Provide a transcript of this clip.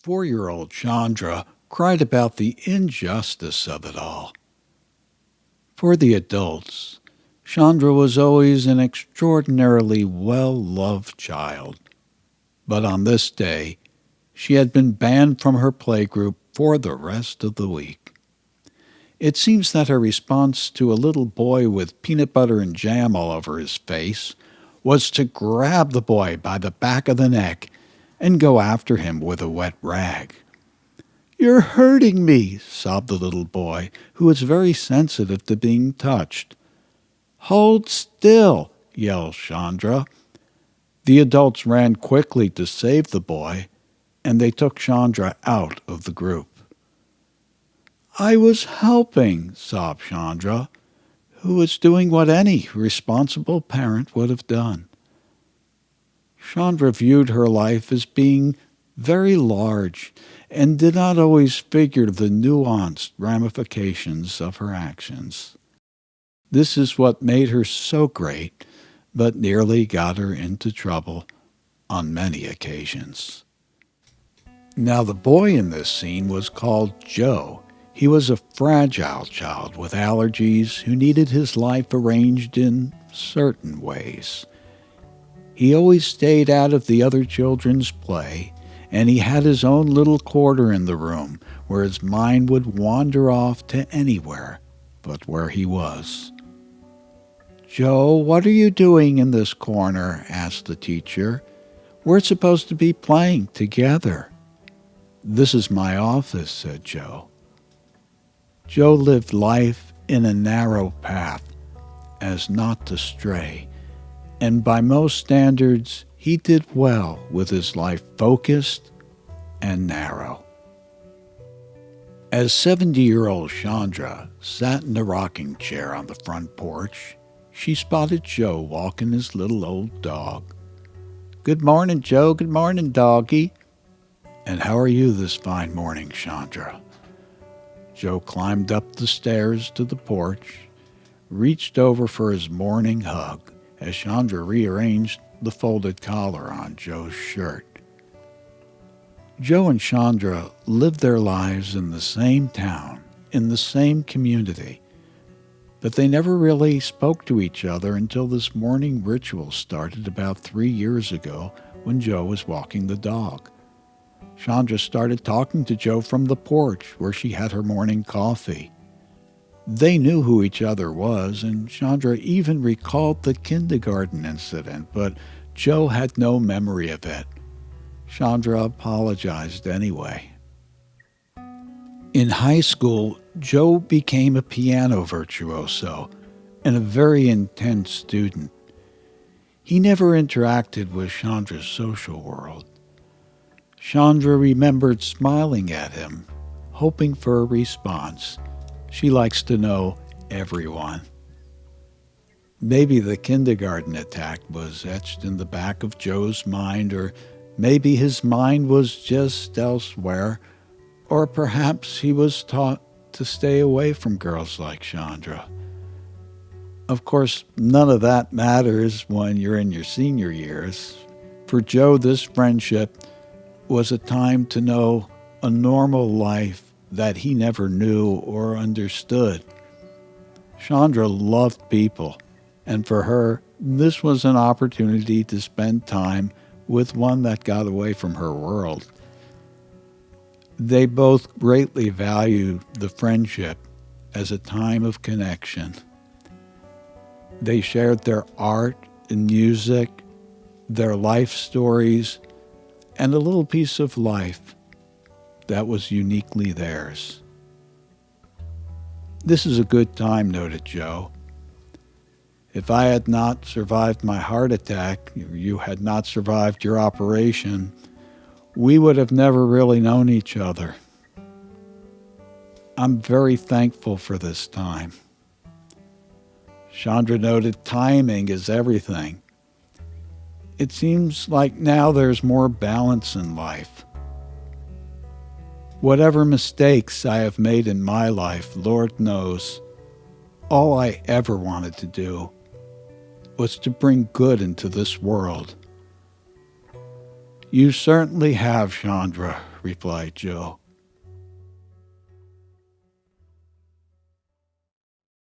4-year-old Chandra cried about the injustice of it all. For the adults, Chandra was always an extraordinarily well-loved child. But on this day, she had been banned from her playgroup for the rest of the week. It seems that her response to a little boy with peanut butter and jam all over his face was to grab the boy by the back of the neck and go after him with a wet rag. "You're hurting me," sobbed the little boy, who was very sensitive to being touched. "Hold still," yelled Chandra. The adults ran quickly to save the boy, and they took Chandra out of the group. "I was helping," sobbed Chandra, who was doing what any responsible parent would have done. Chandra viewed her life as being very large and did not always figure the nuanced ramifications of her actions. This is what made her so great, but nearly got her into trouble on many occasions. Now, the boy in this scene was called Joe. He was a fragile child with allergies who needed his life arranged in certain ways. He always stayed out of the other children's play, and he had his own little corner in the room where his mind would wander off to anywhere but where he was. "Joe, what are you doing in this corner?" asked the teacher. "We're supposed to be playing together." "This is my office," said Joe. Joe lived life in a narrow path, as not to stray, and by most standards he did well with his life focused and narrow. As 70-year-old Chandra sat in the rocking chair on the front porch, she spotted Joe walking his little old dog. "Good morning, Joe. Good morning, doggy." "And how are you this fine morning, Chandra?" Joe climbed up the stairs to the porch, reached over for his morning hug as Chandra rearranged the folded collar on Joe's shirt. Joe and Chandra lived their lives in the same town, in the same community, but they never really spoke to each other until this morning ritual started about 3 years ago when Joe was walking the dog. Chandra started talking to Joe from the porch where she had her morning coffee. They knew who each other was, and Chandra even recalled the kindergarten incident, but Joe had no memory of it. Chandra apologized anyway. In high school, Joe became a piano virtuoso and a very intense student. He never interacted with Chandra's social world. Chandra remembered smiling at him, hoping for a response. She likes to know everyone. Maybe the kindergarten attack was etched in the back of Joe's mind, or maybe his mind was just elsewhere, or perhaps he was taught to stay away from girls like Chandra. Of course, none of that matters when you're in your senior years. For Joe, this friendship was a time to know a normal life that he never knew or understood. Chandra loved people, and for her, this was an opportunity to spend time with one that got away from her world. They both greatly valued the friendship as a time of connection. They shared their art and music, their life stories, and a little piece of life that was uniquely theirs. "This is a good time," noted Joe. "If I had not survived my heart attack, or you had not survived your operation, we would have never really known each other. I'm very thankful for this time." Chandra noted timing is everything. It seems like now there's more balance in life. Whatever mistakes I have made in my life, Lord knows, all I ever wanted to do was to bring good into this world. You certainly have, Chandra, replied Joe.